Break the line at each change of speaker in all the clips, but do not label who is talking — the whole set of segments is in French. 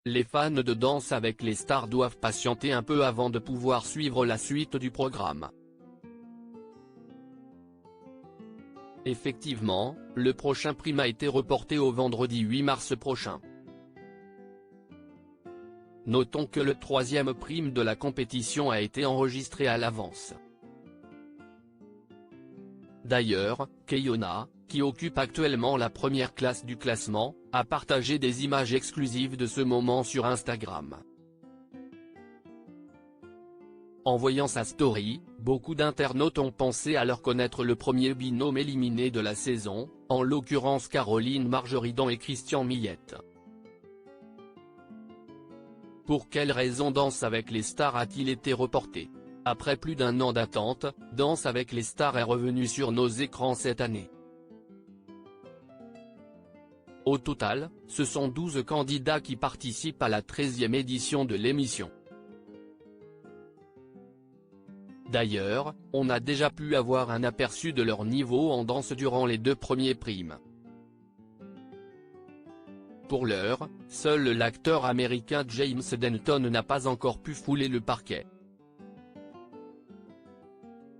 les fans de Danse avec les stars doivent patienter un peu avant de pouvoir suivre la suite du programme. Effectivement, le prochain prime a été reporté au vendredi 8 mars prochain. Notons que le troisième prime de la compétition a été enregistré à l'avance. D'ailleurs, Keyona, qui occupe actuellement la première place du classement, a partagé des images exclusives de ce moment sur Instagram. En voyant sa story, beaucoup d'internautes ont pensé alors connaître le premier binôme éliminé de la saison, en l'occurrence Caroline Margeridon et Christian Millette. Pour quelle raison Danse avec les stars a-t-il été reporté? Après plus d'un an d'attente, Danse avec les stars est revenu sur nos écrans cette année. Au total, ce sont 12 candidats qui participent à la 13e édition de l'émission. D'ailleurs, on a déjà pu avoir un aperçu de leur niveau en danse durant les 2 premiers primes. Pour l'heure, seul l'acteur américain James Denton n'a pas encore pu fouler le parquet.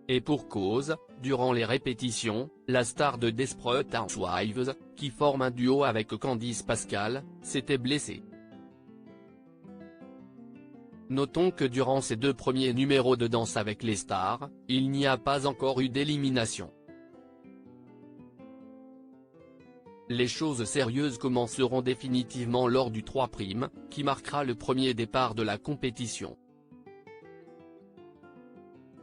Et pour cause, durant les répétitions, la star de Desperate Housewives, qui forme un duo avec Candice Pascal, s'était blessée. Notons que durant ces 2 premiers numéros de Danse avec les stars, il n'y a pas encore eu d'élimination. Les choses sérieuses commenceront définitivement lors du 3 prime, qui marquera le premier départ de la compétition.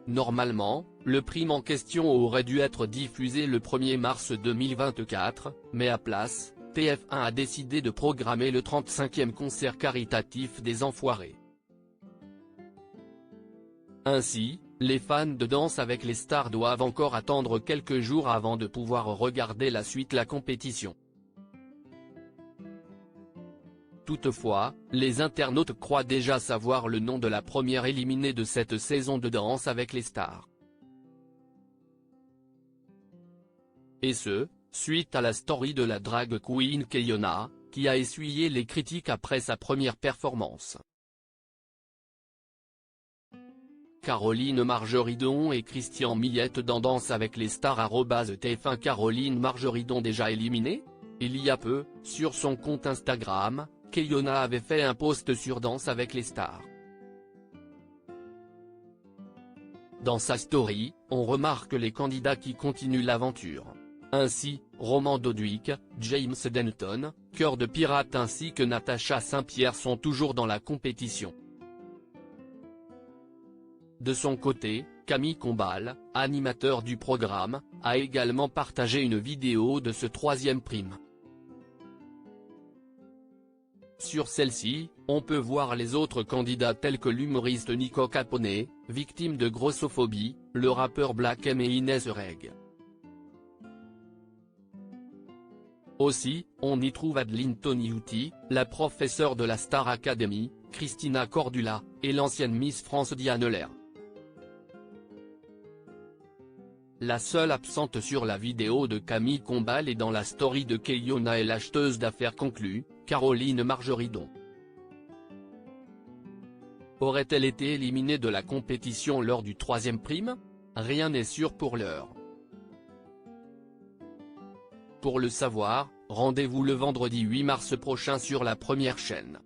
Normalement, le prime en question aurait dû être diffusé le 1er mars 2024, mais à place, TF1 a décidé de programmer le 35e concert caritatif des Enfoirés. Ainsi, les fans de Danse avec les stars doivent encore attendre quelques jours avant de pouvoir regarder la suite de la compétition. Toutefois, les internautes croient déjà savoir le nom de la première éliminée de cette saison de Danse avec les stars. Et ce, suite à la story de la drag queen Keyona, qui a essuyé les critiques après sa première performance. Caroline Margeridon et Christian Millette dans Danse avec les stars @TF1. Caroline Margeridon déjà éliminée? Il y a peu, sur son compte Instagram, Keyona avait fait un post sur Danse avec les stars. Dans sa story, on remarque les candidats qui continuent l'aventure. Ainsi, Roman Dodwick, James Denton, Cœur de Pirate ainsi que Natacha Saint-Pierre sont toujours dans la compétition. De son côté, Camille Combal, animateur du programme, a également partagé une vidéo de ce 3e prime. Sur celle-ci, on peut voir les autres candidats tels que l'humoriste Nico Capone, victime de grossophobie, le rappeur Black M et Inès Reg. Aussi, on y trouve Adeline Toniuti, la professeure de la Star Academy, Christina Cordula, et l'ancienne Miss France Diane Lair. La seule absente sur la vidéo de Camille Combal et dans la story de Keyona est l'acheteuse d'affaires conclue, Caroline Margeridon. Aurait-elle été éliminée de la compétition lors du 3e prime? Rien n'est sûr pour l'heure. Pour le savoir, rendez-vous le vendredi 8 mars prochain sur la première chaîne.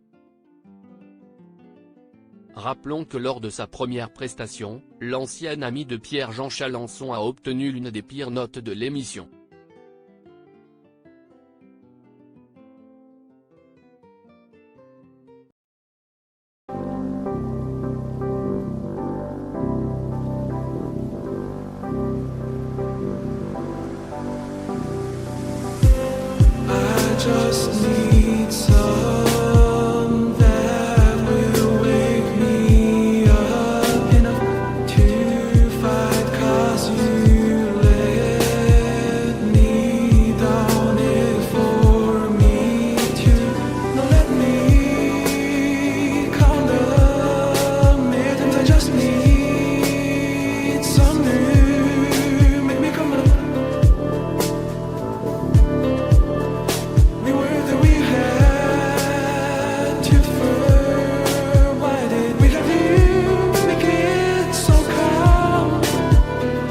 Rappelons que lors de sa première prestation, l'ancienne amie de Pierre-Jean Chalençon a obtenu l'une des pires notes de l'émission.